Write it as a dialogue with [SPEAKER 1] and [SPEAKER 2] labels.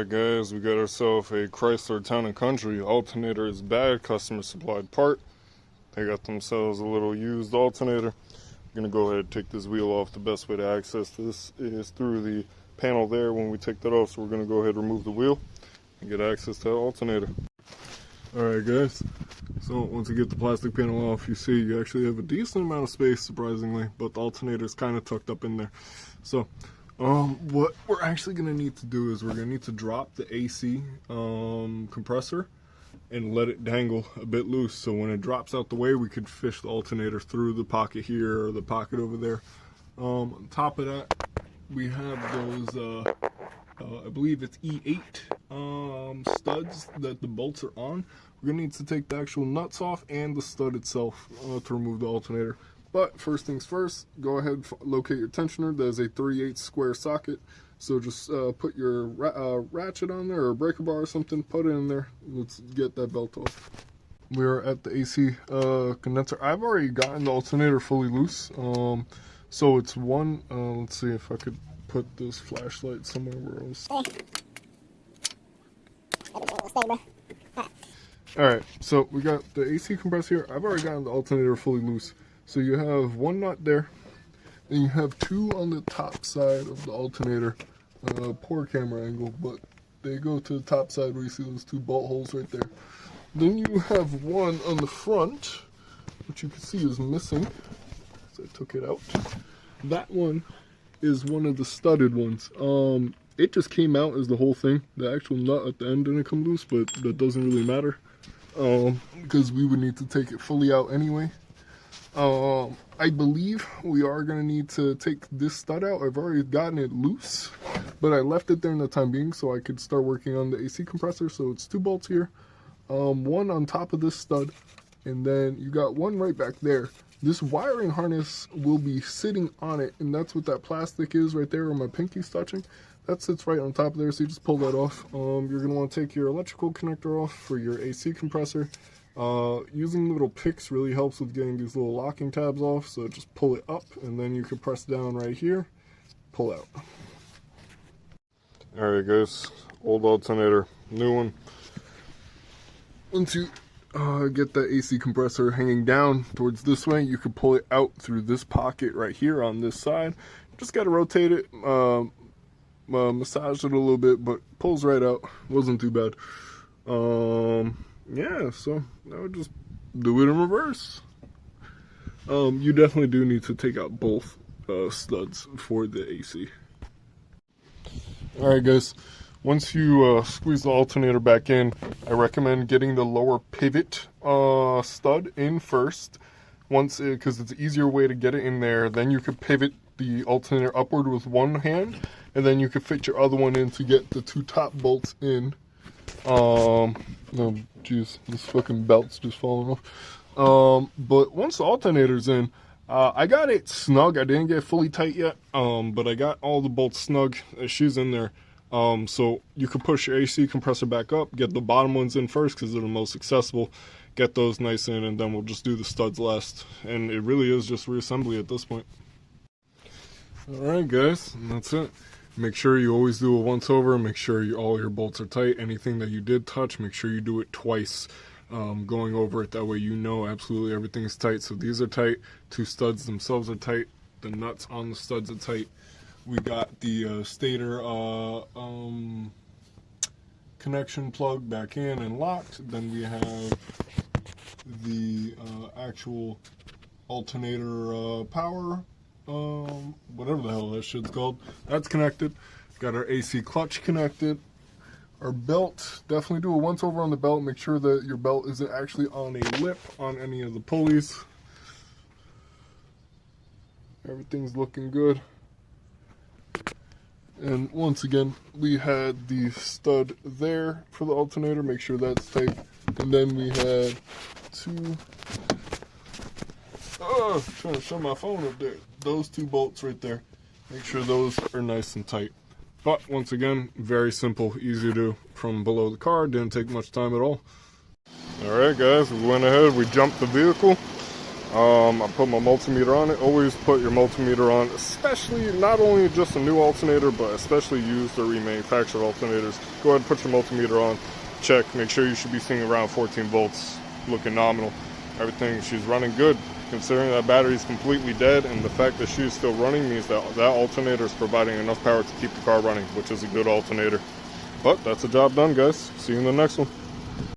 [SPEAKER 1] Alright guys, we got ourselves a Chrysler Town & Country. Alternator is bad, customer supplied part. They got themselves a little used alternator. I'm going to go ahead and take this wheel off. The best way to access this is through the panel there when we take that off. So we're going to go ahead and remove the wheel and get access to that alternator. Alright guys, so once you get the plastic panel off, you see you actually have a decent amount of space, surprisingly, but the alternator is kind of tucked up in there. So what we're actually going to need to do is we're going to need to drop the AC compressor and let it dangle a bit loose, so when it drops out the way, we could fish the alternator through the pocket here or the pocket over there. On top of that, we have those I believe it's E8 studs that the bolts are on. We're going to need to take the actual nuts off and the stud itself to remove the alternator. But first things first, go ahead and locate your tensioner. That is a 3/8 square socket. So just put your ratchet on there or a breaker bar or something, put it in there. Let's get that belt off. We are at the AC condenser. I've already gotten the alternator fully loose. So it's one, let's see if I could put this flashlight somewhere else. Alright, so we got the AC compressor here. I've already gotten the alternator fully loose. So you have one nut there, and you have two on the top side of the alternator. Poor camera angle, but they go to the top side where you see those two bolt holes right there. Then you have one on the front, which you can see is missing, so I took it out. That one is one of the studded ones. It just came out as the whole thing. The actual nut at the end didn't come loose, but that doesn't really matter, because we would need to take it fully out anyway. I believe we are going to need to take this stud out. I've already gotten it loose, but I left it there in the time being so I could start working on the AC compressor. So it's two bolts here, one on top of this stud, and then you got one right back there. This wiring harness will be sitting on it, and that's what that plastic is right there where my pinky's touching. That sits right on top of there, so you just pull that off. You're going to want to take your electrical connector off for your AC compressor. Using little picks really helps with getting these little locking tabs off, so just pull it up and then you can press down right here, pull out. Alright guys, old alternator, new one. Once you get that AC compressor hanging down towards this way, you can pull it out through this pocket right here on this side. Just got to rotate it, massage it a little bit, but pulls right out. Wasn't too bad. Yeah, so I would just do it in reverse. You definitely do need to take out both studs for the AC. Alright guys, once you squeeze the alternator back in, I recommend getting the lower pivot stud in first, because it's an easier way to get it in there. Then you can pivot the alternator upward with one hand, and then you can fit your other one in to get the two top bolts in. Oh jeez, this fucking belt's just falling off. But once the alternator's in, I got it snug. I didn't get fully tight yet, but I got all the bolts snug. She's in there. So you can push your AC compressor back up, get the bottom ones in first because they're the most accessible. Get those nice in, and then we'll just do the studs last. And it really is just reassembly at this point. Alright guys, and that's it. Make sure you always do a once over. Make sure all your bolts are tight. Anything that you did touch, make sure you do it twice, going over it. That way you know absolutely everything is tight. So these are tight. Two studs themselves are tight. The nuts on the studs are tight. We got the stator connection plug back in and locked. Then we have the actual alternator power, whatever the hell that shit's called, that's connected. Got our AC clutch connected. Our belt, definitely do a once over on the belt. Make sure that your belt isn't actually on a lip on any of the pulleys. Everything's looking good. And once again, we had the stud there for the alternator. Make sure that's tight. And then we had two, trying to show my phone up there. Those two bolts right there. Make sure those are nice and tight. But once again, very simple, easy to do from below the car. Didn't take much time at all. Alright guys, we went ahead, we jumped the vehicle. I put my multimeter on it. Always put your multimeter on, especially not only just a new alternator, but especially used or remanufactured alternators. Go ahead and put your multimeter on, check, make sure you should be seeing around 14 volts, looking nominal. Everything, she's running good. Considering that battery is completely dead, and the fact that she's still running means that that alternator is providing enough power to keep the car running, which is a good alternator. But that's the job done, guys. See you in the next one.